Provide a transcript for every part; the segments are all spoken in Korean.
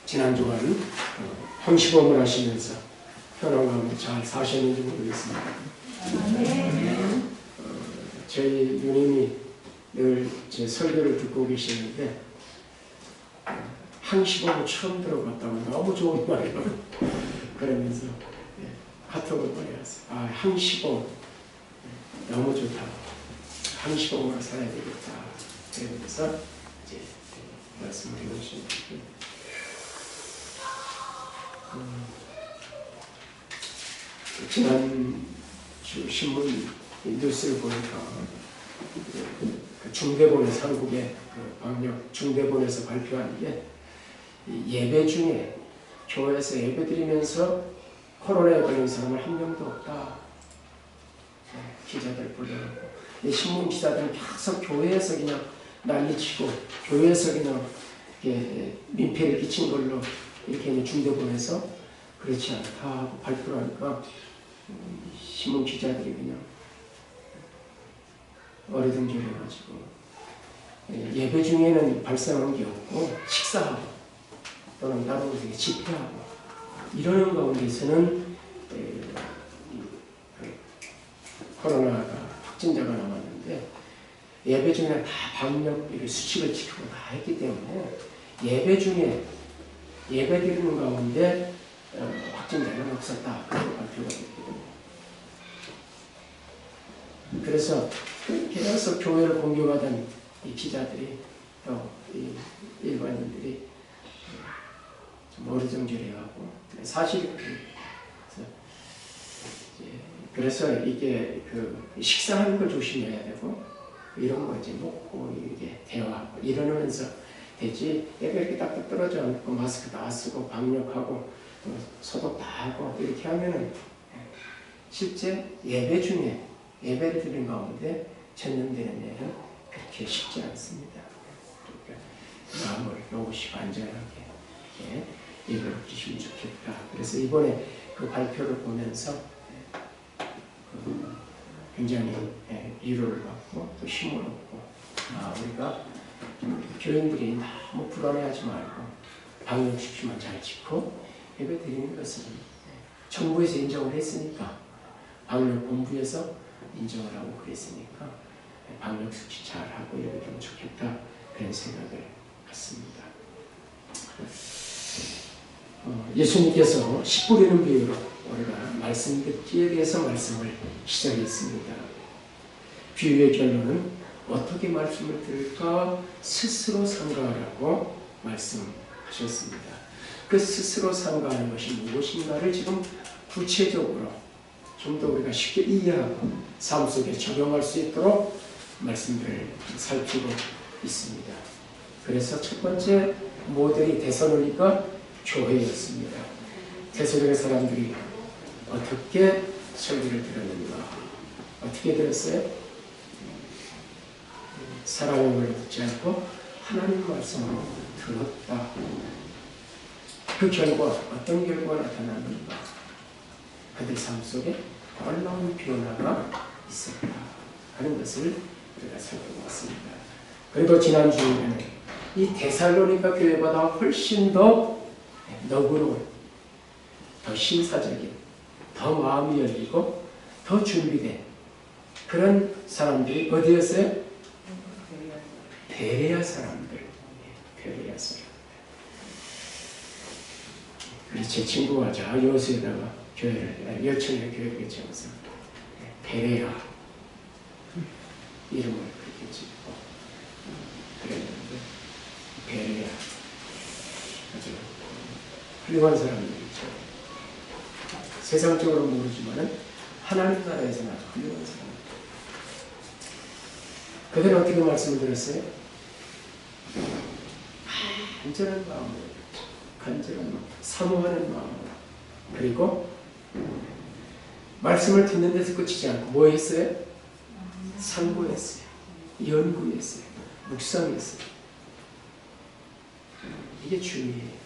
지난 주간 황시범을 하시면서 편안 가운데 잘 사셨는지 모르겠습니다. 저희 누님이 늘 제 설교를 듣고 계시는데 황시범을 처음 들어봤다고 너무 좋은 말이라고 그러면서 카톡을 보내왔어요. 아, 황시범 너무 좋다. 황시범으로 살아야 되겠다. 그러면서 이제 말씀을 해주십니다. 지난주 신문 뉴스를 보니까 중대본에서 한국의 방역 중대본에서 발표한 게 예배 중에 교회에서 예배 드리면서 코로나에 걸린 사람은 한 명도 없다. 기자들 불러놓고 신문 기자들은 계속 교회에서 그냥 난리치고 교회에서 그냥 민폐를 끼친 걸로 이렇게 중대본에서 그렇지 않다 하고 발표를 하니까 신문 기자들이 그냥 어리둥절해가지고 예배 중에는 발생한 게 없고 식사하고 또는 나로 집회하고 이러는 가운데서는 코로나가 확진자가 나왔는데 예배 중에 다 방역 수칙을 지키고 다 했기 때문에 예배 중에 예배 드리는 가운데 확진자는 없었다. 그렇게 발표가 됐거든요. 그래서 계속 교회를 공격하던 이 기자들이 또 이 일반인들이 좀 어리둥절해하고 사실 그래서 이게 식사하는 걸 조심해야 되고 이런 거 이제 먹고 이게 대화하고 이러면서 되지. 얘가 이렇게 딱딱 떨어져 앉고 마스크 다 쓰고 방역하고 소독 다 하고 이렇게 하면은 실제 예배 중에 예배를 드리는 가운데 전염되는 일은 그렇게 쉽지 않습니다. 그러니까 마음을 놓으시고 안전하게 예배를 드리시면 좋겠다. 그래서 이번에 그 발표를 보면서 굉장히 위로를 받고 또 힘을 얻고 우리가 교인들이 너무 불안해하지 말고 방역 수칙만 잘 지키고 예배 드리는 것은 정부에서 인정을 했으니까 방역 본부에서 인정을 하고 그랬으니까 방역 수칙 잘 하고 예배 드리면 좋겠다 그런 생각을 갖습니다. 예수님께서 씨 뿌리는 비유로 우리가 말씀 듣기에 대해서 말씀을 시작했습니다. 비유의 결론은 어떻게 말씀을 들을까 스스로 삼가하라고 말씀하셨습니다. 그 스스로 삼가하는 것이 무엇인가를 지금 구체적으로 좀 더 우리가 쉽게 이해하고 삶 속에 적용할 수 있도록 말씀들을 살피고 있습니다. 그래서 첫 번째 모델이 데살로니가 교회였습니다. 데살로니가 사람들이 어떻게 설교를 들었는가? 어떻게 들었어요? 사람의 말을 듣지 않고 하나님 말씀으로 들었다. 그 결과 어떤 결과가 나타났는가? 그들 삶 속에 놀라운 변화가 있었다 하는 것을 우리가 살펴봤습니다. 그리고 지난주에는 이 데살로니가 교회보다 훨씬 더 너그러운, 더 신사적인, 더 마음이 열리고 더 준비된 그런 사람들이 어디였어요? 베레아 사람들. 베레아 사람들. 그래서 제 친구가 여수에다가 여천의 교회를 개최해서 베레아 이름을 그렇게 짓고 그랬는데 베레아 아주 훌륭한 사람들이죠. 세상적으로 모르지만은 하나님 나라에서는 아주 훌륭한 사람들. 그들은 어떻게 말씀을 들었어요? 간절한 마음으로, 간절한 마음, 사모하는 마음으로, 그리고 말씀을 듣는 데서 그치지 않고 뭐 했어요? 상고했어요. 연구했어요. 묵상했어요. 이게 중요해요.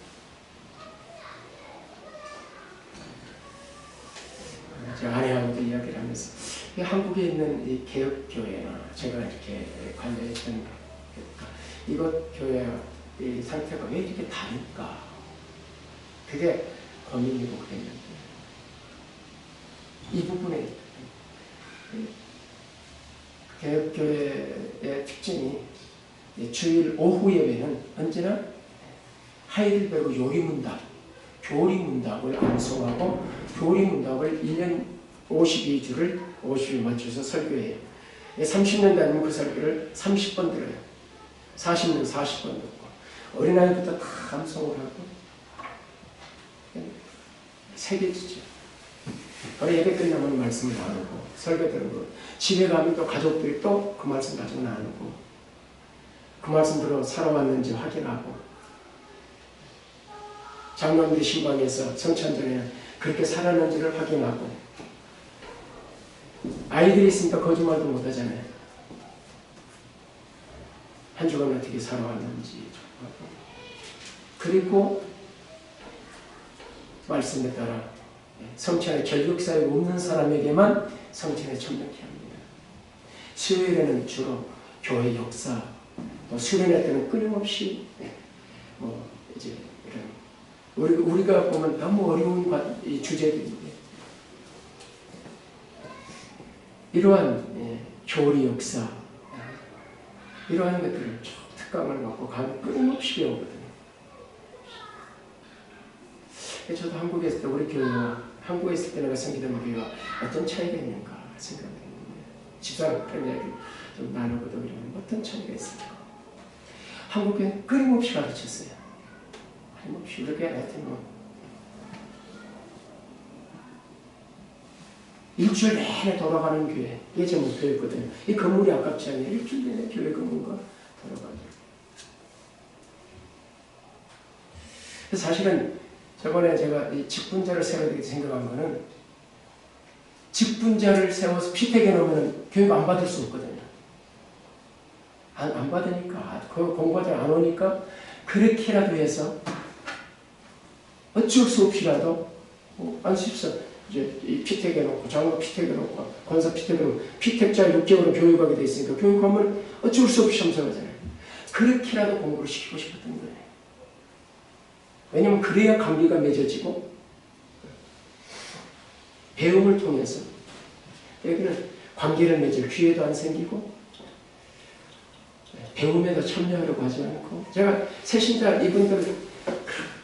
제가 아내하고도 이야기를 하면서 한국에 있는 이 개혁교회나 제가 이렇게 관여했던 이것 교회의 상태가 왜 이렇게 다를까? 그게 고민이고 그랬는데 이 부분에 개혁교회의 특징이 주일 오후 예배는 언제나 하이델베르그 요리문답, 교리문답을 암송하고 교리문답을 1년 52주를 50일 맞춰서 설교해요. 30년 다니면 그 설교를 30번 들어요. 40년 40번 듣고 어린아이부터 다 암송을 하고 새겨지죠. 바로 예배 끝나면 말씀을 나누고 설교 들고 집에 가면 또 가족들이 또 그 말씀 가지고 나누고 그 말씀대로 살아왔는지 확인하고 장로님들 신방에서 성찬전에 그렇게 살았는지를 확인하고 아이들이 있으니까 거짓말도 못하잖아요. 한 주간 어떻게 살아왔는지 그리고 말씀에 따라 성찬의 결격사에 없는 사람에게만 성찬에 참여케 합니다. 수요일에는 주로 교회 역사, 수련회 때는 끊임없이 이제 이런 우리가 보면 너무 어려운 이 주제들인데 이러한 교리 역사 이러한 것들을 쭉 특강을 갖고 가면 끊임없이 배우거든요. 저도 한국에 있을 때 우리 교회와 한국에 있을 때 내가 섬기던 교회와 어떤 차이가 있는가 생각했는데 집사람 그런 이야기 좀 나누고도 이러면 어떤 차이가 있을까. 한국에 끊임없이 가르쳤어요. 끊임없이 이렇게 하여튼 일주일 내내 돌아가는 교회 이게 제 목표였거든요. 이 건물이 아깝지 않냐. 일주일 내내 교회 건물과 돌아가죠. 그래서 사실은 저번에 제가 이 직분자를 세워야 되겠다 생각한 거는 직분자를 세워서 피택해 놓으면 교육 안 받을 수 없거든요. 안 받으니까 그 공부하다 안 오니까 그렇게라도 해서 어쩔 수 없이라도 안수입사 이제 이 피택해 놓고 장로 피택해 놓고 권사 피택해 놓고 피택자 6개월은 교육하게 돼 있으니까 교육하면 어쩔 수 없이 참석하잖아요. 그렇게라도 공부를 시키고 싶었던 거예요. 왜냐하면 그래야 관계가 맺어지고 배움을 통해서 여기는 관계를 맺을 기회도 안 생기고 배움에도 참여하려고 하지 않고 제가 새신자 이분들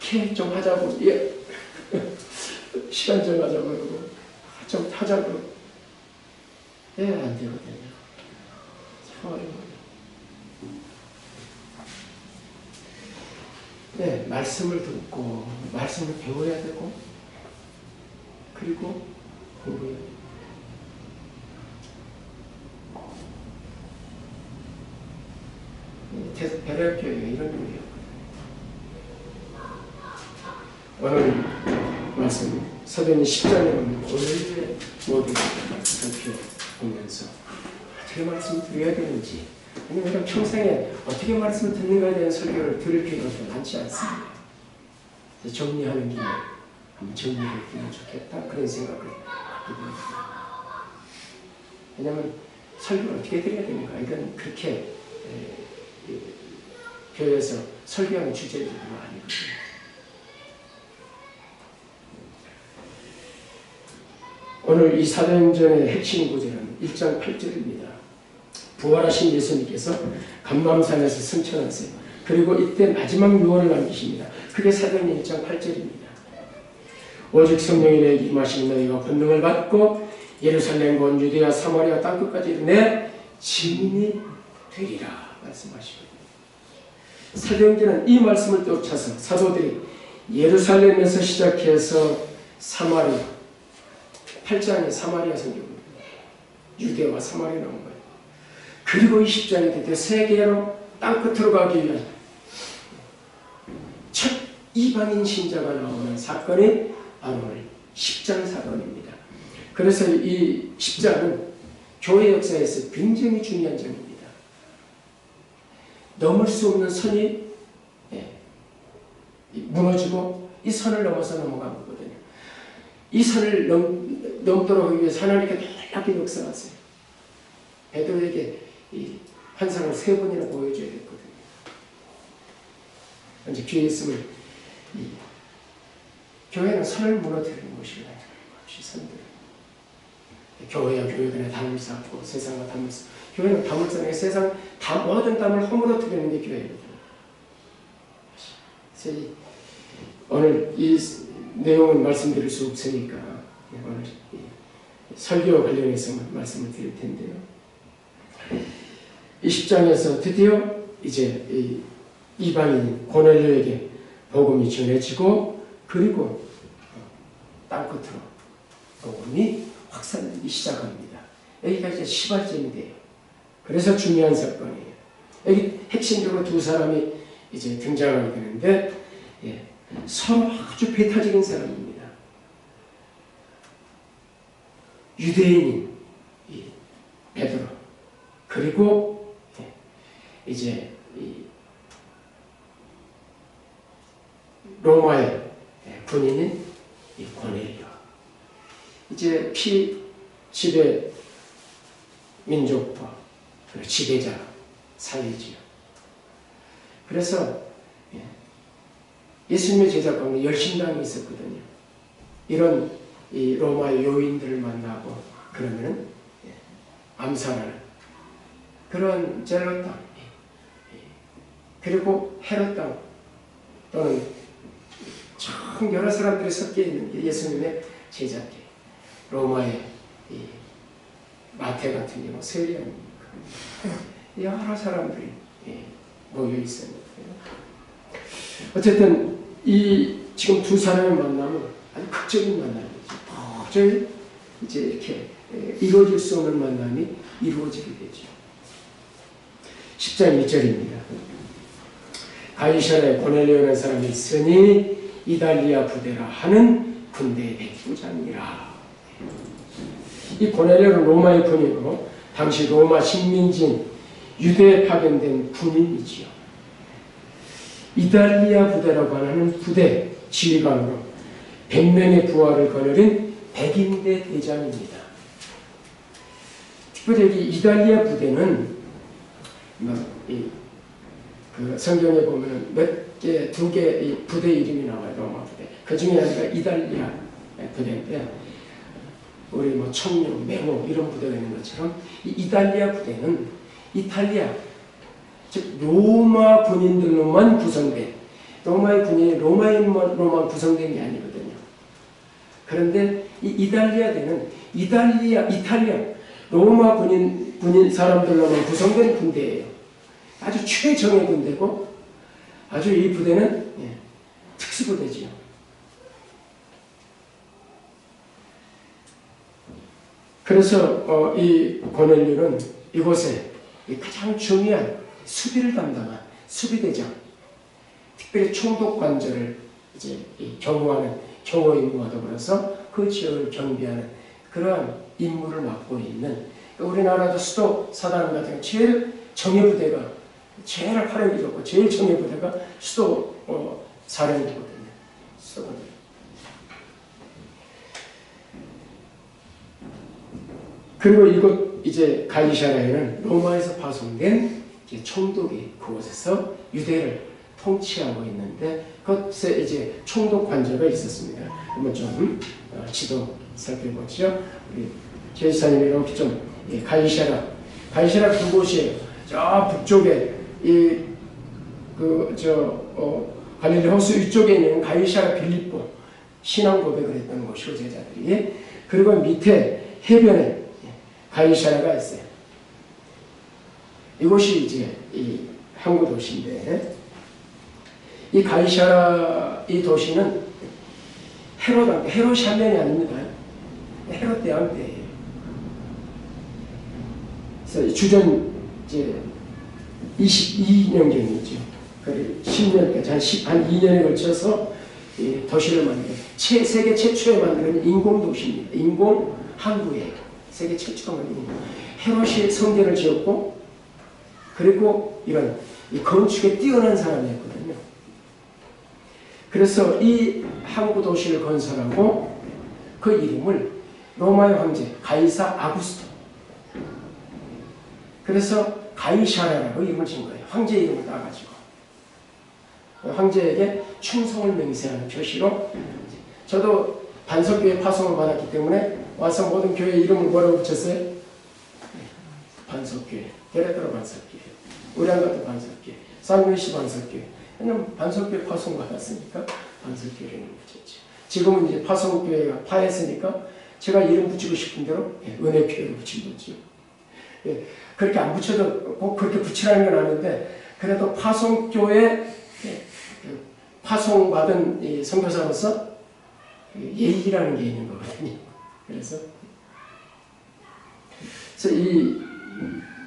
그렇게 좀 하자고 시간 정하자고 그러고 좀 하자고 안 되거든요. 참 어려워요. 네, 말씀을 듣고 말씀을 배워야 되고 그리고 공부해야 돼요. 베레교회가 이런 의미예요. 오늘 말씀 서대는 10장에 오는 오늘의 모든 살펴보면서 어떻게 말씀을 드려야 되는지 왜냐하면 평생에 어떻게 말씀을 듣는가에 대한 설교를 들을 필요가 많지 않습니다. 정리하는 김에 한번 정리를 했으면 좋겠다 그런 생각을 갖게 됩니다. 왜냐하면 설교를 어떻게 드려야 되는가 이건 그렇게 교회에서 설교하는 주제들이 아니거든요. 오늘 이 사도행전의 핵심 구절은 1장 8절입니다. 부활하신 예수님께서 감람산에서 승천하세요. 그리고 이때 마지막 유언을 남기십니다. 그게 사도행전 1장 8절입니다. 오직 성령이 내게 임하시는 너희가 권능을 받고 예루살렘과 온 유대와 사마리아 땅끝까지 내 증인이 되리라 말씀하시거든요. 사도행전은 이 말씀을 쫓아서 사도들이 예루살렘에서 시작해서 사마리아 8장에 사마리아 성경입니다. 유대와 사마리아 나온 거예요. 그리고 20장에 드디어 세계로 땅끝으로 가기 위한 첫 이방인 신자가 나오는 사건이 바로 오늘 10장 사건입니다. 그래서 이 10장은 교회 역사에서 굉장히 중요한 장입니다. 넘을 수 없는 선이 무너지고 이 선을 넘어서 넘어간 거거든요. 이 선을 넘도록 하기 위해서 하나님께 놀랍게 역사하세요. 베드로에게 이 환상을 3번이나 보여줘야 됐거든요. 이제 귀에 있음을 교회는 선을 무너뜨리는 곳이에요. 선들. 교회와 교회 간에 담을 쌓고 세상과 담을 쌓고 교회는 담을 쌓는 게 세상 모든 담을 허물어뜨리는 게 교회거든요. 오늘 이 내용은 말씀드릴 수 없으니까 오늘 설교와 관련해서 말씀을 드릴 텐데요. 이 10장에서 드디어 이제 이방인 고넬료에게 복음이 전해지고 그리고 땅끝으로 복음이 확산되기 시작합니다. 여기가 이제 시발점인데요. 그래서 중요한 사건이에요. 여기 핵심적으로 두 사람이 이제 등장하게 되는데 서로 아주 배타적인 사람입니다. 유대인인 베드로 그리고 이제 로마의 군인인 고넬료. 이제 지배 민족과 지배자 사이지요. 그래서 예수님의 제자 가운데 열심당이 있었거든요. 이런 이 로마의 요인들을 만나고 그러면은 암살하는 그런 젤로 땅 그리고 헤롯 땅 또는 참 여러 사람들이 섞여 있는 게 예수님의 제자들 로마의 마태 같은 경우 세리안 여러 사람들이 모여 있었는데요. 어쨌든 이 지금 두 사람의 만남은 아주 극적인 만남이죠. 도저히 이제 이렇게 이루어질 수 없는 만남이 이루어지게 되죠. 10장 1절입니다. 가이사랴에 고넬료라는 사람이 있으니 이달리아 부대라 하는 군대의 백부장이라. 이 고넬료는 로마의 군이고 당시 로마 식민지인 유대에 파견된 군인이지요. 이달리아 부대라고 하는 부대 지휘관으로 100명의 부하를 거느린 백인대 대장입니다. 특별히 이달리아 부대는 그 성경에 보면 두 개 부대 이름이 나와요. 로마 부대. 그 중에 하나가 이달리아 부대인데 우리 뭐 청룡, 맹호 이런 부대가 있는 것처럼 이 이달리아 부대는 이탈리아 즉 로마 군인들로만 구성된 로마의 군인이 로마인으로만 구성된 게 아니거든요. 그런데 이 이달리아대는 이탈리아 로마 군인 사람들로만 구성된 군대예요. 아주 최정예 군대고 아주 이 부대는 특수부대지요. 그래서 이 고넬료는 이곳에 가장 중요한 수비를 담당한 수비대장, 특별히 총독 관절을 이제 경호하는 경호 임무와 더불어서 그 지역을 경비하는 그러한 임무를 맡고 있는 우리나라도 수도 사단원 같은 경우 제일 정예부대가 제일 활용이 좋고 제일 정예부대가 수도 사령부거든요. 수도관들. 그리고 이곳 이제 가이사랴에는 로마에서 파송된 총독이 그곳에서 유대를 통치하고 있는데 그것에 이제 총독 관저가 있었습니다. 한번 좀 지도 살펴보죠. 우리 제사님이 이렇게 좀 가이사랴 그곳이에요. 저 북쪽에 갈릴리 호수 위쪽에 있는 가이사랴 빌립보 신앙 고백을 했던 곳이고 제자들이 그리고 밑에 해변에 가이사랴가 있어요. 이곳이 이제 이 항구 도시인데 이 가이사랴 이 도시는 헤롯이 한 명이 아닙니다. 헤롯 대왕때예요. 그래서 주전 이제 22년경이죠. 그리고 10년까지 한 2년에 걸쳐서 이 도시를 만든 세계 최초에 만든 인공 도시입니다. 인공 항구예요. 세계 최초로 만든 헤롯이 성전을 지었고 그리고 이런 이 건축에 뛰어난 사람이었거든요. 그래서 이 항구 도시를 건설하고 그 이름을 로마의 황제 가이사 아구스토. 그래서 가이사랴라고 이름을 지은 거예요. 황제 이름을 따가지고 황제에게 충성을 맹세하는 표시로 저도 반석교회 파송을 받았기 때문에 와서 모든 교회 이름을 뭐라고 붙였어요? 반석교회, 게레트로 반석교회, 우량가도 반석교회, 산루이시 반석교회. 왜냐면 반석교회 파송 받았으니까 반석교회 이름을 붙였죠. 지금은 이제 파송교회가 파했으니까 제가 이름 붙이고 싶은 대로 은혜교회로 붙인 거죠. 그렇게 안 붙여도 꼭 그렇게 붙이라는 건 아닌데, 그래도 파송교회 파송받은 이 선교사로서 예의라는 게 있는 거거든요. 그래서 이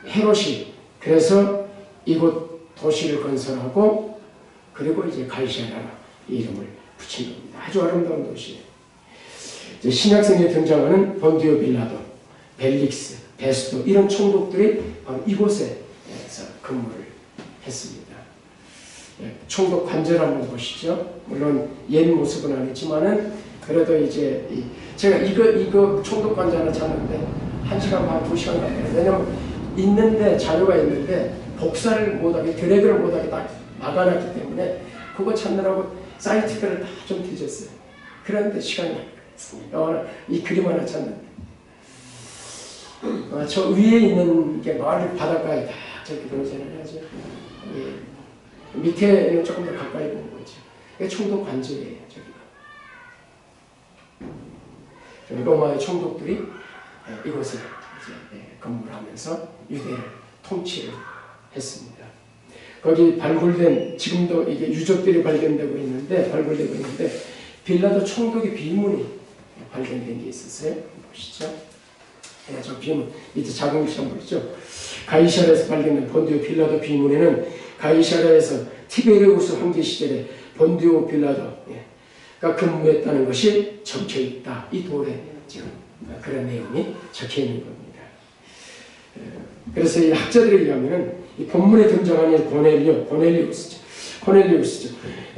헤롯이 그래서 이곳 도시를 건설하고 그리고 이제 갈시아라 이름을 붙인 겁니다. 아주 아름다운 도시예요. 신약성에 등장하는 본디오 빌라도, 벨릭스, 베스도 이런 총독들이 바로 이곳에서 근무를 했습니다. 총독 관절 한번 보시죠. 물론 옛 모습은 아니지만은 그래도 이제 제가 이거 총독 관절 하나 찾는데 1시간 반, 2시간 가까이. 왜냐면 있는데 자료가 있는데 복사를 못하게 드래그를 못하게 딱 막아놨기 때문에 그거 찾느라고 사이트들을 다 좀 뒤졌어요. 그런데 시간이 안 걸렸어요. 이 그림 하나 찾는데 저 위에 있는 게 마을 바닷가에 다 저렇게 보이잖아요. 밑에는 조금 더 가까이 보는 거죠. 이게 총독 관절이에요. 저기가 로마의 총독들이 이곳을 이제 근무를 하면서 유대를 통치를 했습니다. 거기 발굴된, 지금도 이게 유적들이 발견되고 있는데, 빌라도 총독의 비문이 발견된 게 있었어요. 보시죠. 저 비문, 밑에 작은 글씨가 보이죠. 가이사랴에서 발견된 본디오 빌라도 비문에는 가이사랴에서 티베리우스 황제 시절에 본디오 빌라도가 근무했다는 것이 적혀 있다. 이 돌에 지금 그런 내용이 적혀 있는 겁니다. 그래서 이 학자들에 의하면은 이 본문에 등장하는 고넬리우스죠.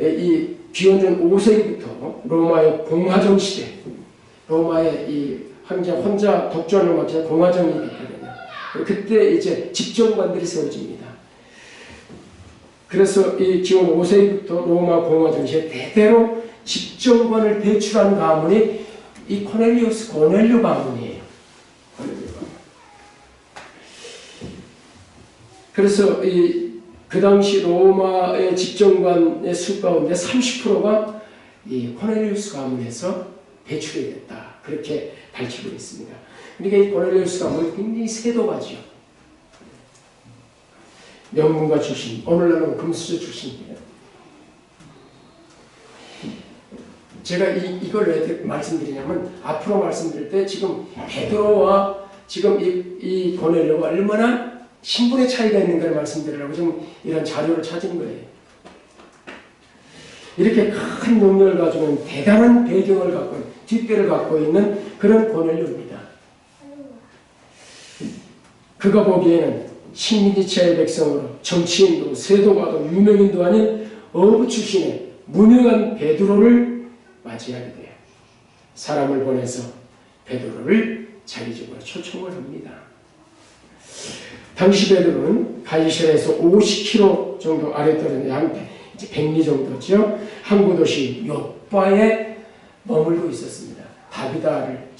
이 기원전 5세기부터 로마의 공화정 시대, 로마의 이 황제 혼자 독주하는 왕자 공화정이 있거든요. 그때 이제 집정관들이 세워집니다. 그래서 이 기원 5세기부터 로마 공화정 시대 대대로 집정관을 배출한 가문이 이 고넬류 가문이에요. 그래서 그 당시 로마의 집정관의 수 가운데 30%가 이 코넬리우스 가문에서 배출이 됐다. 그렇게 밝히고 있습니다. 그러니까 이 코넬리우스 가문은 굉장히 세도가죠. 명문가 출신, 오늘날은 금수저 출신이에요. 제가 이걸 왜 말씀드리냐면 앞으로 말씀드릴 때 지금 베드로와 지금 이 고넬료가 얼마나 신분의 차이가 있는가를 말씀드리려고 좀 이런 자료를 찾은 거예요. 이렇게 큰 능력을 가지고 있는 대단한 배경을 갖고 있는, 뒷배를 갖고 있는 그런 고넬료입니다. 그가 보기에는 식민지체의 백성으로 정치인도 세도가도 유명인도 아닌 어부 출신의 무명한 베드로를 맞이하게 돼요. 사람을 보내서 베드로를 자기 집으로 초청을 합니다. 당시 베드로는 가이사랴에서 50km 정도 아래 떨어진 한 100리 정도죠. 항구 도시 욥바에 머물고 있었습니다. 다비다를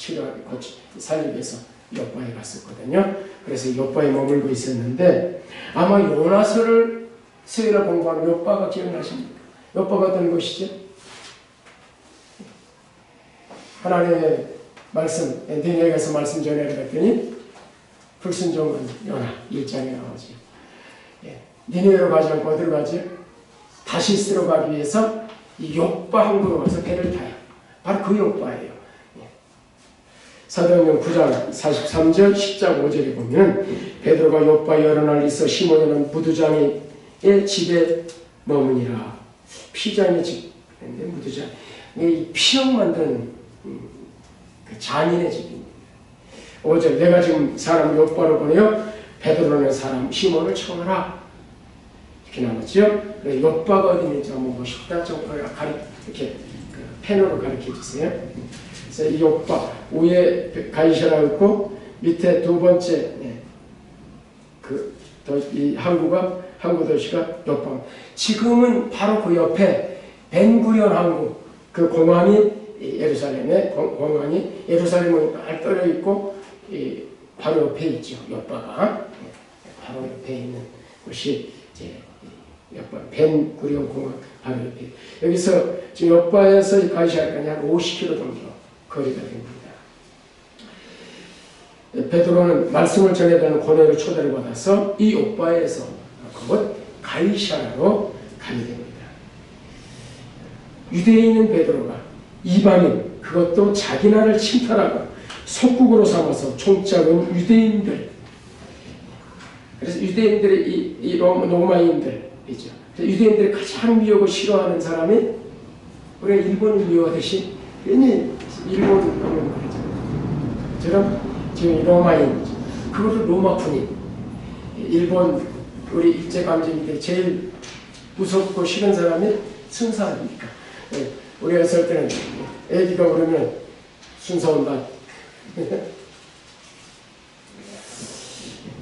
살리기 위해서 욥바에 갔었거든요. 그래서 욥바에 머물고 있었는데 아마 요나서를 수요일에 공부하는 욥바가 기억나십니까? 욥바가 어떤 곳이죠? 하나님의 말씀, 니네에게서 말씀 전해라 그랬더니 불순종은 요나 1장에 나오지. 니네로 가지 않고 어디로 가지? 다시스로 가기 위해서 이 욥바 항구로 가서 배를 타요. 바로 그 욥바예요. 사도행전 9장 43절 10장 5절에 보면 베드로가 욥바 여러 날 있어 시몬이라는 부두장의 집에 머무니라. 피장의 집인데 무두장. 이 피형 만드는 그 장인의 집입니다. 5절 내가 지금 사람 욥바로 보내어 베드로라는 사람 시몬을 청하라. 이렇게 나왔죠. 욥바가 어디 있는지 한번 보십시다. 이렇게 펜으로 가르쳐 주세요. 그래서 이 욥바 위에 가이사랴 있고 밑에 두 번째 이 항구 도시가 욥바. 지금은 바로 그 옆에 벤구리온 항구 그 공항이 예루살렘의 공항이 예루살렘은 떨어 있고 바로 옆에 있죠. 옆바가 바로 옆에 있는 곳이 이제 벤 구리온 공항 바로 옆에. 여기서 지금 옆바에서 가이사랴까지 한 50km 정도 거리가 됩니다. 베드로는 말씀을 전해달라는 고뇌로 초대를 받아서 이 옆바에서 곧 가이사랴로 가게 됩니다. 유대인인 베드로가 이방인, 그것도 자기 나라를 침탈하고 속국으로 삼아서 총잡은 유대인들, 그래서 유대인들의 이 로마인들이죠. 유대인들이 가장 미워하고 싫어하는 사람이 우리가 일본을 미워하듯이 괜히 일본 하면 말이죠. 저런 지금 로마인, 그것도 로마 군인, 일본 우리 일제감정인데 제일 무섭고 싫은 사람이 순사 아닙니까? 우리가 있을 때는 애기가 오르면 순사 온다.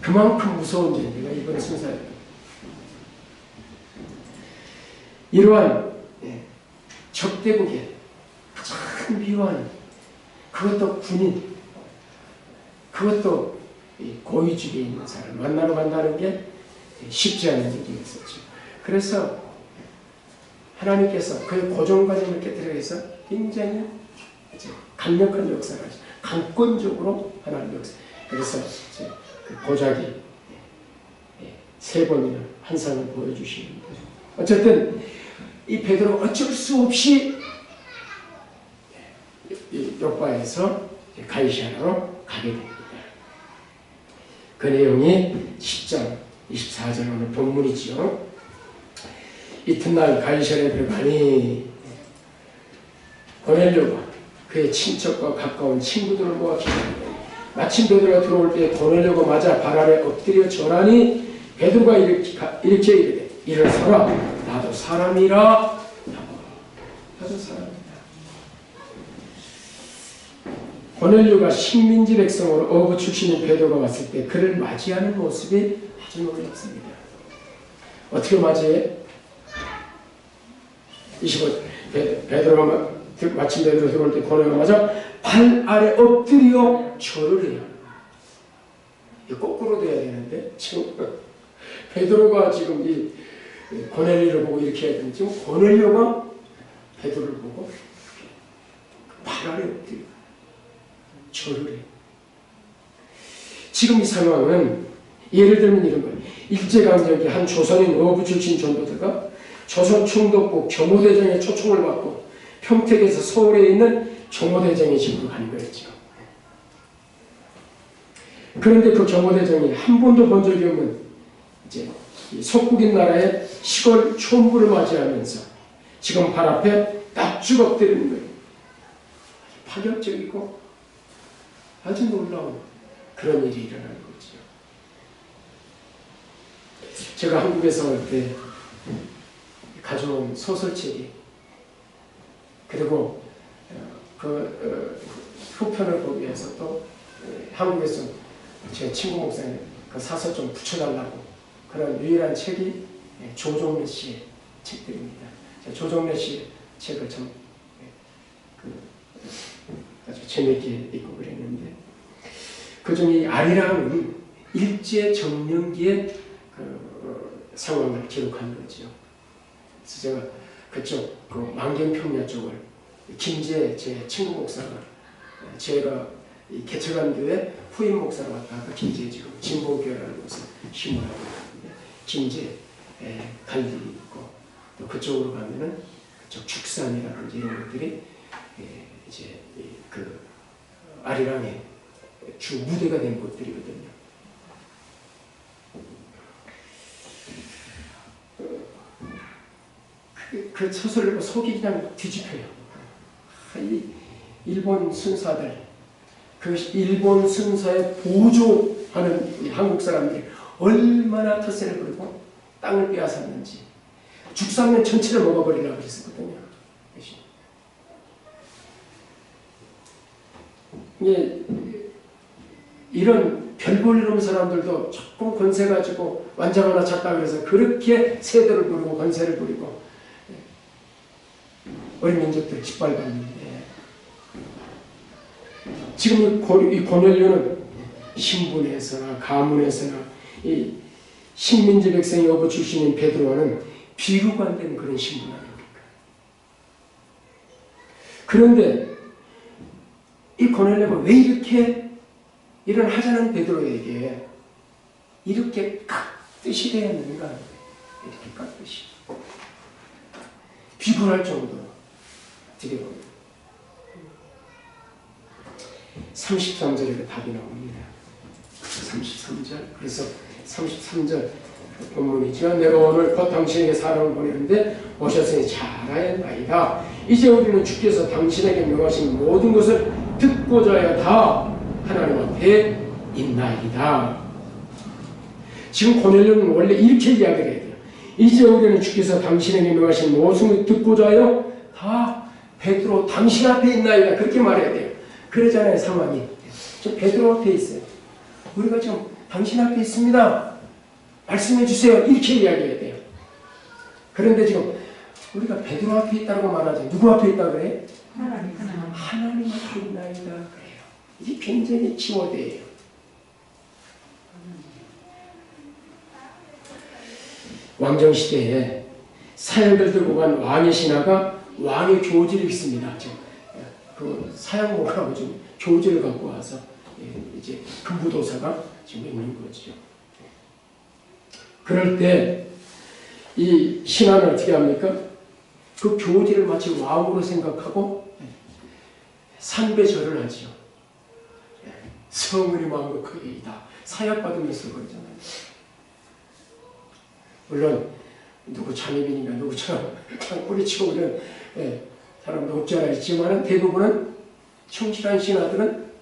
그만큼 무서운 존재가 이번 순사예요. 이러한 적대국에 가장 미워하는, 그것도 군인, 그것도 고위직에 있는 사람을 만나러 간다는 게 쉽지 않은 일이었었죠. 그래서 하나님께서 그의 고정관념을 깨뜨려서 굉장히 강력한 역사를 하죠. 강권적으로 하나님 역사. 그래서 그 고작이 3번이나 환상을 보여주시는 거죠. 어쨌든 이 베드로가 어쩔 수 없이 옆바에서 가이사랴로 가게 됩니다. 그 내용이 10장 24절 오늘 본문이죠. 이튿날 가이사랴에 들어가니 고넬료가 그의 친척과 가까운 친구들을 모아 기다리고, 마침 베드로가 들어올 때 고넬료가 맞아 발 아래 엎드려 절하니 베드로가 이렇게 이르되 일어서라, 나도 사람이라. 나도 사람이다. 고넬료가 식민지 백성으로 어부 출신인 베드로가 왔을 때 그를 맞이하는 모습이 아주 놀랍습니다. 어떻게 맞이해? 25절 베드로가 마침 베드로 들어올 때 고넬료가 맞아 발 아래 엎드려 절을 해요. 이거 거꾸로 돼야 되는데 지금 베드로가 지금 이 고넬료를 보고 이렇게 해야 되는데 지금 고넬료가 베드로를 보고 발 아래 엎드려 절을 해요. 지금 이 상황은 예를 들면 이런 거예요. 일제강점기 한 조선인 어부 출신 전도자가 조선 충덕국 경호대장의 초청을 받고 평택에서 서울에 있는 경호대장의 집으로 가는 거였죠. 그런데 그 경호대장이 한 번도 본 적이 없는 이제 속국인 나라의 시골 촌부를 맞이하면서 지금 발 앞에 납죽 엎드리는 거예요. 파격적이고 아주 놀라운 그런 일이 일어나는 거죠. 제가 한국에서 올 때 가져온 소설책이, 그리고 후편을 보기 위해서 또 한국에서 제 친구 목사님 그 사서 좀 붙여달라고 그런 유일한 책이 조정래 씨의 책들입니다. 조정래 씨의 책을 참 아주 재미있게 읽고 그랬는데, 그중에 아리랑은 일제 점령기의 그 상황을 기록한 거죠. 그래서 제가 그쪽 그 만경평야 쪽을 김재 제 친구 목사가, 제가 이 개척한 교회 후임 목사로 왔다가 김재 지금 진보교회라는 곳에 심으라고 하는데 김재 갈 일이 있고, 또 그쪽으로 가면은 그쪽 축산이라든지 이런 것들이 이제 그 아리랑의 주 무대가 된 곳들이거든요. 그 소설을 보고 속이 그냥 뒤집혀요. 이 일본 순사들, 그 일본 순사에 보조하는 이 한국 사람들이 얼마나 터세를 부리고 땅을 빼앗았는지, 죽상면 전체를 먹어버리려고 그랬었거든요. 이런 별 볼 일 없는 사람들도 조금 권세 가지고 완장 하나 찾다 그래서 그렇게 세대를 부리고 권세를 부리고 어린 민족들 짓밟았는데, 지금 이 고넬료는 신분에서나 가문에서나 이 식민지 백성의 어부 출신인 베드로와는 비교가 안 되는 그런 신분 아닙니까? 그런데 이 고넬료가 왜 이렇게 이런 하찮은 베드로에게 이렇게 깍듯이 되었는가? 이렇게 깍듯이 비굴할 정도로 드려봅니다. 33절에 답이 나옵니다. 33절. 그래서 33절 본문이죠. 내가 오늘 곧 당신에게 사람을 보내는데 오셨으니 잘하였나이다. 이제 우리는 주께서 당신에게 명하신 모든 것을 듣고자야 다 하나님 앞에 있나이다. 지금 고넬료는 원래 이렇게 이야기를 해야 돼요. 이제 우리는 주께서 당신에게 명하신 모든 것을 듣고자요 다 베드로 당신 앞에 있나이다. 그렇게 말해야 돼요. 그러잖아요, 상황이. 저 베드로 앞에 있어요. 우리가 지금 당신 앞에 있습니다. 말씀해 주세요. 이렇게 이야기해야 돼요. 그런데 지금 우리가 베드로 앞에 있다고 말하죠. 누구 앞에 있다고 그래요? 하나님 앞에 있나이다 그래요. 이게 굉장히 키워드예요. 왕정시대에 사역을 들고 간 왕의 신하가 왕의 교지를 읽습니다. 그 사역목하고 좀 교지를 갖고 와서 이제 금부도사가 지금 읽는 거죠. 그럴 때 이 신하는 어떻게 합니까? 그 교지를 마치 왕으로 생각하고 삼배절을 하지요. 성은이 만극하게이다. 사역받으면서 그러잖아요. 물론 누구 잠입이니까 누구처럼 뿌리치고 이런 사람도 없지 않아 있지만 대부분은 충실한 신하들은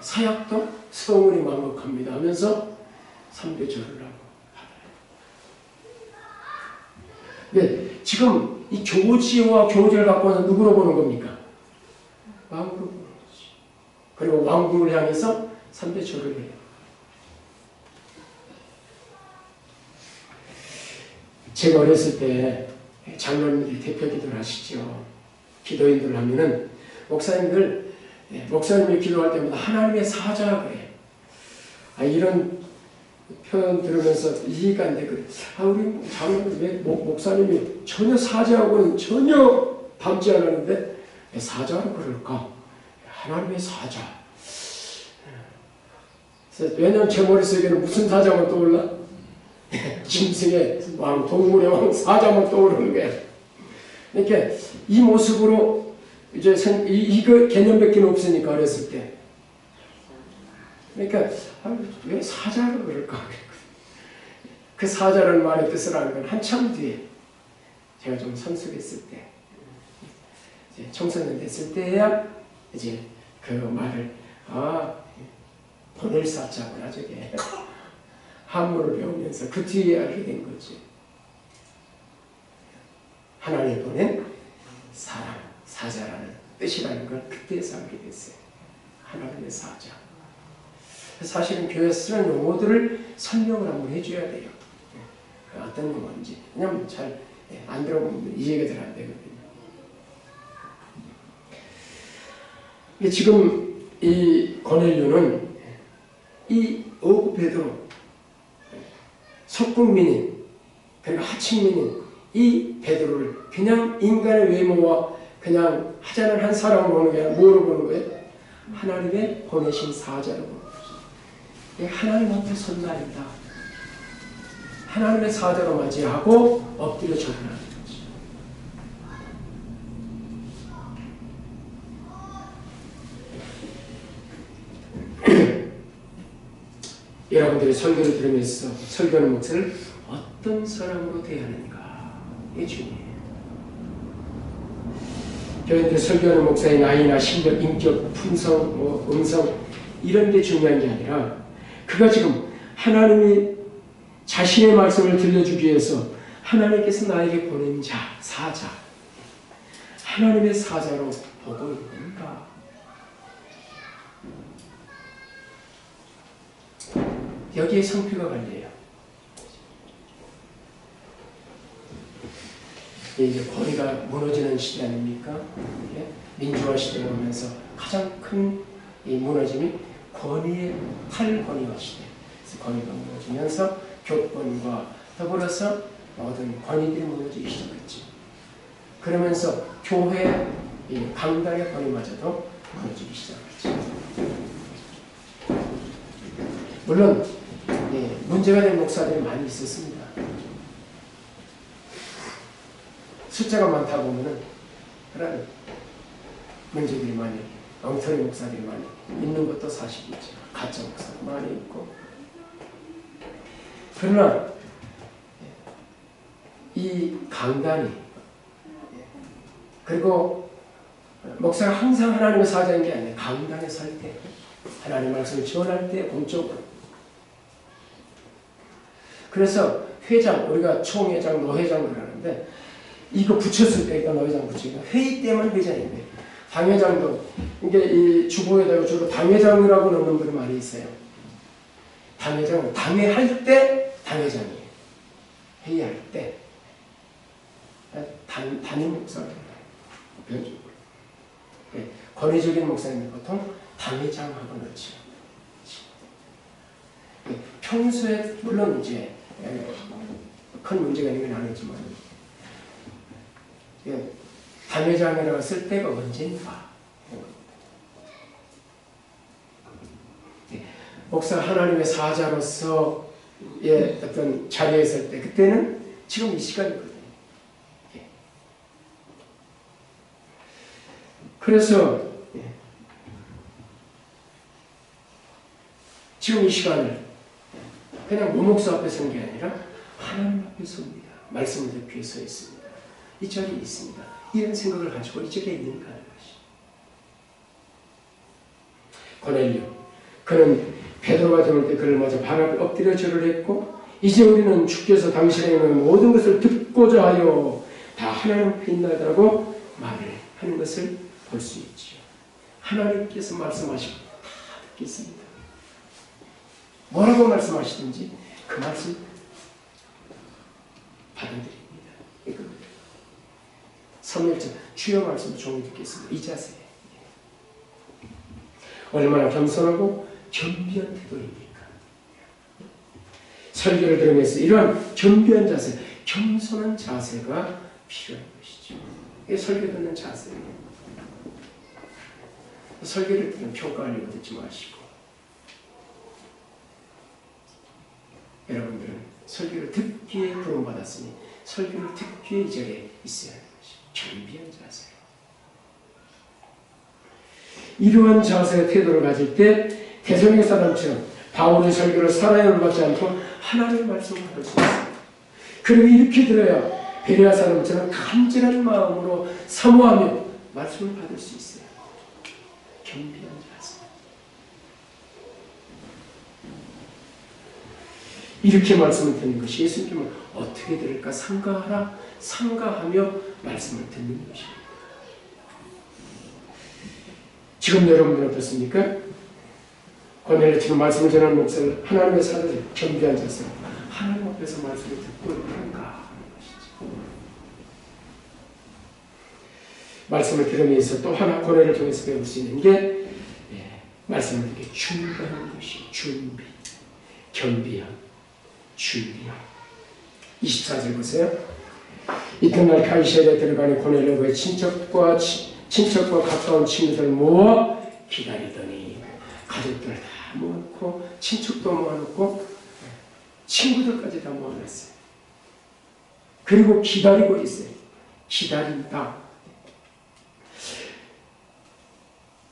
사역도 성은이 만극합니다 하면서 삼배절을 하고 네, 지금 이 교지와 교제를 갖고 와서 누구로 보는 겁니까? 왕으로 보는 거지. 그리고 왕궁을 향해서 삼배절을 해요. 제가 어렸을 때 장로님들이 대표 기도를 하시죠. 기도인들 하면은 목사님이 기도할 때마다 하나님의 사자 그래요. 이런 표현 들으면서 이해가 안 돼. 그래. 우리 장로님 왜 목사님이 전혀 사자하고는 전혀 닮지 않았는데 왜 사자로 그럴까? 하나님의 사자. 왜냐면 제 머릿속에는 무슨 사자만 떠올라? 짐승의 왕, 동물의 왕, 사자만 떠오르는 거야. 이렇게 이 모습으로 이제 이거 개념밖에 없으니까 어렸을 때. 그러니까 왜 사자로 그럴까? 그 사자라는 말의 뜻을 아는 건 한참 뒤에 제가 좀 성숙했을 때, 이제 청소년 됐을 때야 이제 그 말을 보낼 사자구나 저게 한문을 배우면서 그 뒤에 알게 된 거지. 하나님이 보낸 사람, 사자라는 뜻이라는 걸 그때서 알게 됐어요. 하나님의 사자. 사실은 교회에서 쓰는 용어들을 설명을 한번 해줘야 돼요. 어떤 용어인지. 왜냐면 잘 안 들어보면 이해가 잘 안 되거든요. 지금 이 고넬료는 이 어구 베드로, 석국민인, 그리고 하층민인 이 베드로를 그냥 인간의 외모와 그냥 하찮은 한 사람으로 보는 게 아니라 뭐로 보는 거예요? 하나님의 보내신 사자로 보는 거죠. 하나님 앞에 선날이다. 하나님의 사자로 맞이하고 엎드려 절하는 거죠. 여러분들이 설교를 들으면서 설교하는 목사를 어떤 사람으로 대하는가 이게 중요해요. 교인들 설교하는 목사의 나이나 실력, 인격, 품성, 음성 이런 게 중요한 게 아니라 그가 지금 하나님이 자신의 말씀을 들려주기 위해서 하나님께서 나에게 보낸 자, 사자, 하나님의 사자로 보고 있는가. 여기에 성표가 걸려요. 이제 거리가 무너지는 시대 아닙니까? 민주화 시대가 오면서 가장 큰 이 무너짐이 권위의 탈권위화 시대. 그래서 권위가 무너지면서 교권과 더불어서 모든 권위들이 무너지기 시작했지. 그러면서 교회, 강단의 권위마저도 무너지기 시작했지. 물론 문제가 된 목사들이 많이 있었습니다. 숫자가 많다 보면은 그런 문제들이 많이, 엉터리 목사들이 많이 있는 것도 사실이죠. 가짜 목사도 많이 있고. 그러나 이 강단이, 그리고 목사가 항상 하나님의 사자인 게 아니라 강단에 설 때, 하나님의 말씀을 전할 때 공적으로. 그래서 회장, 우리가 총회장, 노회장 그러는데 이거 붙였을 때, 이거 노회장 붙이고 회의 때만 회장인데, 당회장도 이게 이 주보에다가 주로 당회장이라고 넣는 분이 많이 있어요. 당회장은 당회할 때 당회장이에요. 회의할 때 담임 목사가 변적으로. 권위적인 목사님은 보통 당회장하고 넣죠. 평소에 물론 이제 큰 문제가 있는 건 아니지만 당회장이라고 쓸 때가 언젠가. 목사가 하나님의 사자로서의 어떤 자리에 있을 때, 그때는 지금 이 시간이거든요. 그래서 지금 이 시간을 그냥 무목사 앞에 선 게 아니라 하나님 앞에 섭니다. 말씀을 듣기 위해 서 있습니다. 이 자리에 있습니다. 이런 생각을 가지고 이 자리에 있는가 하는 것이. 고넬료, 그는 베드로가 들어올 때 그를 맞아 발 앞에 엎드려 절을 했고, 이제 우리는 주께서 당신의 모든 것을 듣고자 하여 다 하나님 앞에 있나이다라고 말을 하는 것을 볼 수 있지요. 하나님께서 말씀하시고 다 듣겠습니다. 뭐라고 말씀하시든지 그 말씀 받아들입니다. 이겁니다. 3일절 주여 말씀을 종이 듣겠습니다. 이 자세. 얼마나 겸손하고 겸비한 태도입니까? 설교를 들으면서 이러한 겸비한 자세, 겸손한 자세가 필요한 것이죠. 이게 설교 듣는 자세예요. 설교를 듣는 평가하려고 듣지 마시고, 여러분들은 설교를 듣기에 부름받았으니 설교를 듣기에 이 자리에 있어야 하는 것이 겸비한 자세. 이러한 자세의 태도를 가질 때 대성의 사람처럼 바울의 설교를 사랑을 받지 않고 하나님의 말씀을 받을 수 있습니다. 그리고 이렇게 들어야 베레아 사람처럼 간절한 마음으로 사모하며 말씀을 받을 수 있어요. 겸비한 자세. 이렇게 말씀을 듣는 것이, 예수님은 어떻게 들을까 삼가하라, 삼가하며 말씀을 듣는 것입니다. 지금 여러분들 어떻습니까? 고넬료 지금 말씀을 전하는 목사를 하나님의 사자를 겸비한 자세, 하나님 앞에서 말씀을 듣고 있는가 하는 것이죠. 말씀을 들으면서 또 하나 고넬료를 통해서 배울 수 있는 게, 말씀을 듣게 준비하는 것이 준비, 겸비함, 준비함. 24절 보세요. 이튿날 가이사랴에 들어가니 고넬료의 친척과 가까운 친구들 모아 기다리더니, 가족들 다 모아놓고 친척도 모아놓고 친구들까지 다 모아놨어요. 그리고 기다리고 있어요. 기다린다.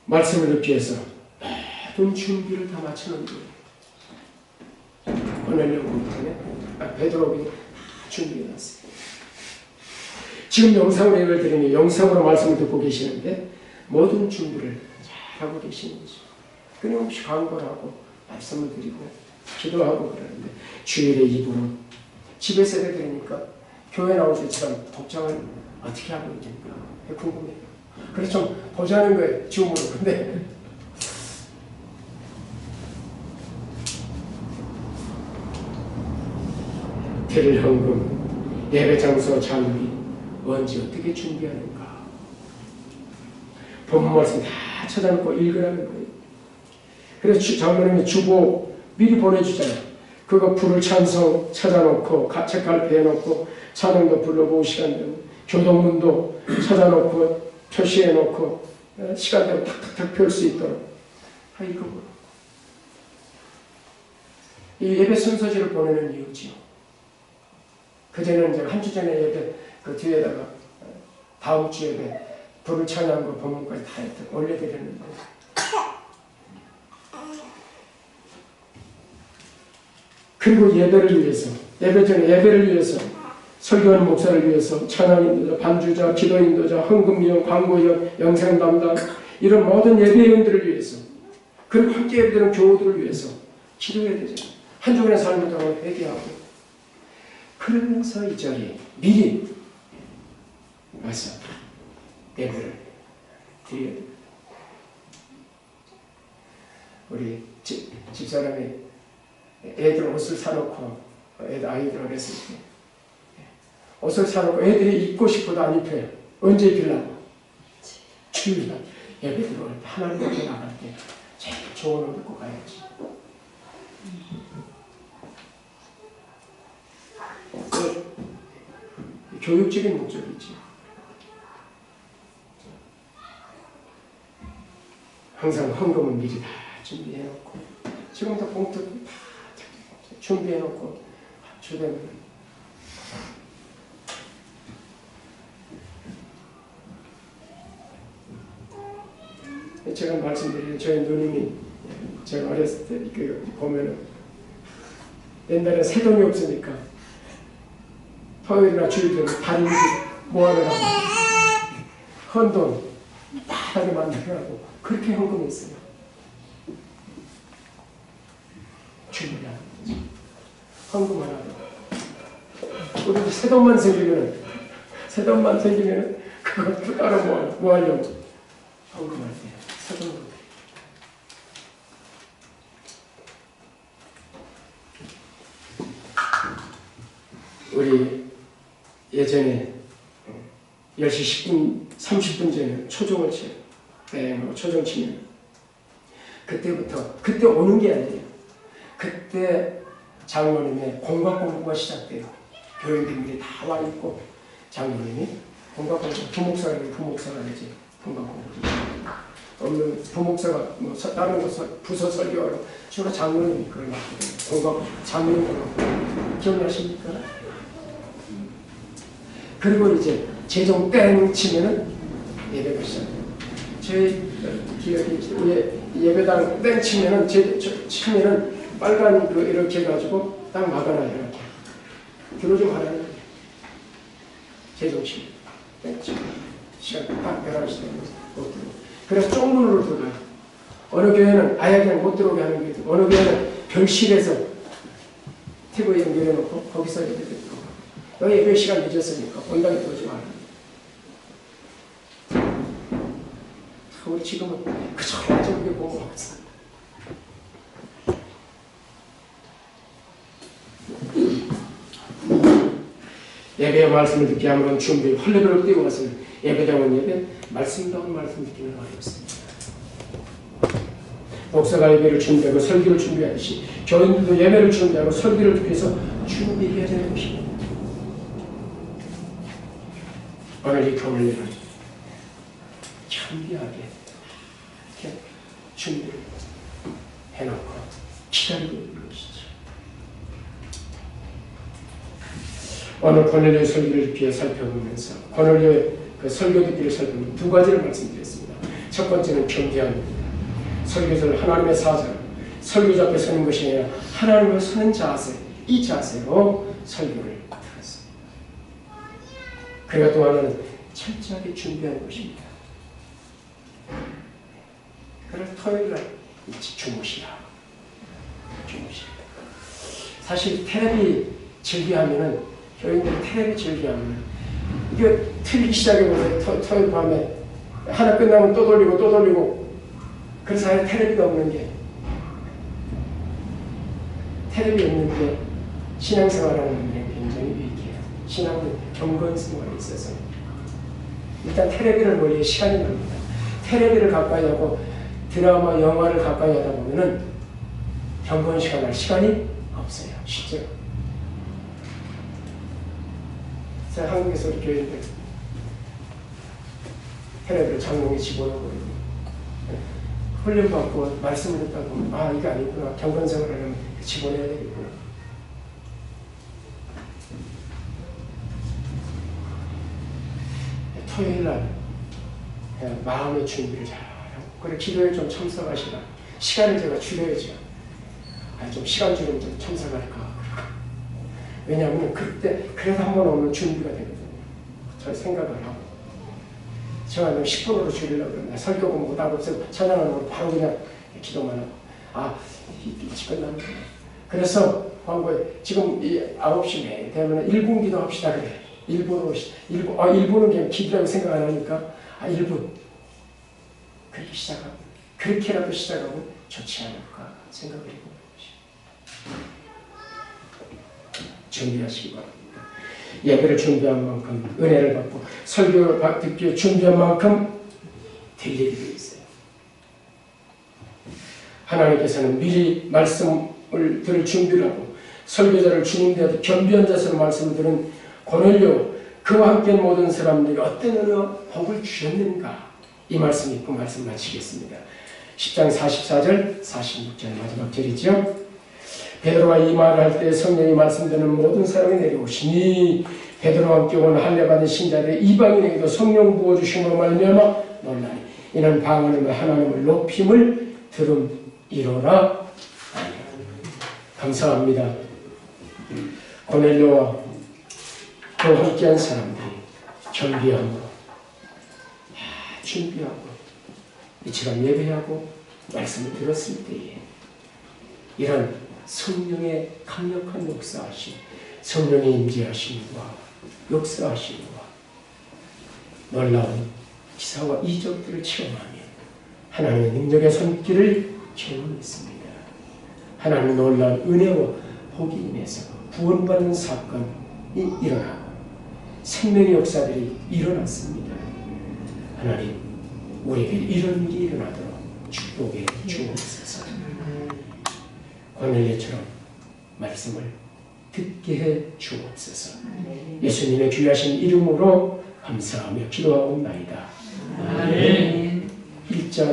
말씀을 듣기 위해서 모든 준비를 다 마쳐놓은 거예요. 고넬료 때문에 베드로가 다 준비해놨어요. 지금 영상으로 예배를 드리니 영상으로 말씀을 듣고 계시는데 모든 준비를 잘하고 계시는 거죠. 끊임없이 강구를 하고 말씀을 드리고 기도하고 그러는데, 주일에 입으로 집에서 예배 드리니까 교회 나올 때처럼 복장을 어떻게 하고 있는가 궁금해요. 그래서 좀 보자는 거예요, 줌으로. 근데 드릴 헌금, 예배 장소 장비 언제 어떻게 준비하는가. 본문 말씀 다 찾아놓고 읽으라는 거예요. 그래서 장로님이 주보 미리 보내주잖아요. 그거 불을 찬성 찾아놓고 책갈피 해놓고 찬양도 불러보고 시간 되면 교동문도 찾아놓고 표시해놓고 시간대로 탁탁탁 펼 수 있도록. 이거 이 예배 순서지를 보내는 이유지요. 그전에는 이제 한 주 전에 예배 그 뒤에다가 다음 주 예배 불을 찬양하고 본문까지 다 올려드렸는데 그리고 예배를 위해서 예배 전에 예배를 위해서 설교하는 목사를 위해서 찬양인도자, 반주자, 기도인도자, 헌금위원, 광고위원, 영상 담당 이런 모든 예배위원들을 위해서 그리고 함께 예배드리는 교우들을 위해서 기도해야 되잖아요. 한 주간의 삶을 동안 회개하고 그러면서 이 자리에 미리 와서 예배를 드려야 됩니다. 우리 집사람이 애들 옷을 사놓고 아이들 어렸을 때 옷을 사놓고 애들이 입고 싶어도 안 입혀요. 언제 입히려고? 주일날 예배 들어올 때 하나님 앞에 나갈 때 제일 좋은 옷 입고 가야지. 교육적인 목적이지. 항상 헌금은 미리 다 준비해놓고 지금도 봉투 다 준비해놓고 주되면 제가 말씀드린 저희 누님이 제가 어렸을 때 보면은 옛날에 새 돈이 없으니까 토요일이나 주일 되면 다리 모아내라고 헌돈 바닥에 만들라고 그렇게 헌금했어요. 준비하는 거지. 헌금을 하고 우리도 새 돈만 생기면 그것도 따로 뭐 하려고 헌금할 때 새 돈으로 우리 예전에 10시 10분, 30분 전에 초종을 쳐요. 초종 치면 그때 오는 게 아니에요. 그때 장로님의 공각 공부가 시작돼요. 교인들이 다 와 있고 장로님이 공각 공부, 부목사가 되지 공각 공부. 없는 부목사가 뭐 다른 곳 부서 설교하러 주로 장로님이 그걸 맡거든요. 공각 장로님 기억나십니까? 그리고 이제 제종 땡 치면은 예배가 시작돼요. 저희 기억이 예배당 땡 치면은 치면은 빨간 이렇게 해가지고 딱 막아놔요. 이렇게 들어 좀 하라는 거예요. 제종 치면 땡 치면 시간 딱 11시 되면 못 들어. 그래서 쪽문으로 들어가요. 어느 교회는 아예 그냥 못 들어오게 하는 게 있고 어느 교회는 별실에서 TV 연결해놓고 거기서 예배 드리고 너희 예배 시간 늦었으니까 본당에 들어오지 마라. 우리 지금은 그저 저렇게 보고 있어. 예배의 말씀을 듣게 하면 준비 헐레벌 뛰고 와서 예배당은 예배, 말씀다운 말씀 듣기는 어렵습니다. 목사가 예배를 준비하고 설교를 준비하듯이 교인들도 예배를 준비하고 설교를 듣기 위해서 준비해야 되는 것입니다. 오늘 이 교훈을 준비하게 이렇게 준비를 해놓고 기다리고 있는 것이죠. 오늘 고넬료의 설교를 깊이 살펴보면서 고넬료의 그 설교 듣기를 살펴보면 두 가지를 말씀드렸습니다. 첫 번째는 겸비함. 설교자를 하나님의 사자로 설교자 앞에 서는 것이 아니라 하나님을 서는 자세, 이 자세로 설교를 들었습니다. 그리고 또 하나는 철저하게 준비하는 것입니다. 그래서 토요일날 주무시라. 사실 텔레비 즐기하면은 교인들이 텔레비 즐기하면은 이게 틀리기 시작해보세요. 토요일 밤에 하나 끝나면 또 돌리고 그 사이에 텔레비가 없는 게 텔레비 없는 게 신앙생활하는 게 굉장히 유익해요. 신앙은 경건생활에 있어서 일단 텔레비를 머리에 시간이 납니다. 텔레비를 가까이 하고 드라마, 영화를 가까이 하다 보면은 경건시간 할 시간이 없어요. 실제로. 제가 한국에서 우리 교회인들 테레비를 장롱에 집어넣고 훈련받고 말씀을 듣다 보면 아 이게 아니구나. 경건생활을 하려면 집어내야 되겠구나. 토요일날 마음의 준비를 잘하고 그래 기도에 좀 참석하시라. 시간을 제가 줄여야죠. 좀 시간 줄이면 좀 참석할까. 왜냐하면 그때 그래도 한번 오면 준비가 되거든요. 저 생각을 하고 제가 10분으로 줄이려고 그러는데 설교가 못하고 찬양하고 바로 그냥 기도만 하고 일찍 끝납니다. 그래서 광고에 지금 9시에 되면 1분 기도합시다 그래. 1분은 그냥 기도라고 생각 안 하니까 1분 그렇게 시작하고 그렇게라도 시작하면 좋지 않을까 생각을 해보는 것이 준비하시기 바랍니다. 예배를 준비한 만큼 은혜를 받고 설교 듣기 위해 준비한 만큼 될 일이 있어요. 하나님께서는 미리 말씀을 들을 준비를 하고 설교자를 주님 대하여 겸비한 자세로 말씀을 들은 고넬료 그와 함께 모든 사람들이 어떤 은혜와 복을 주셨는가 이 말씀 읽고 말씀 마치겠습니다. 10장 44절 46절 마지막 절이죠. 베드로가 이 말을 할 때 성령이 말씀되는 모든 사람이 내려오시니 베드로와 함께 온 할례 받은 신자들의 이방인에게도 성령 부어주심으로 말미암아 놀라니 이는 방언으로 하나님을 높임을 들음이로라. 감사합니다. 고넬료와 그 함께한 사람들이 겸비함으로 준비하고 이처럼 예배하고 말씀을 들었을 때에 이런 성령의 강력한 역사하심, 성령의 임재하심과 역사하심과 놀라운 기사와 이적들을 체험하며 하나님의 능력의 손길을 체험했습니다. 하나님의 놀라운 은혜와 복이 인해서 구원받는 사건이 일어나고 생명의 역사들이 일어났습니다. 하나님, 우리에게 이런 일이 일어나도록 축복해 주옵소서. 고넬료처럼 말씀을 듣게 해 주옵소서. 예수님의 귀하신 이름으로 감사하며 기도하옵나이다. 아멘. 1장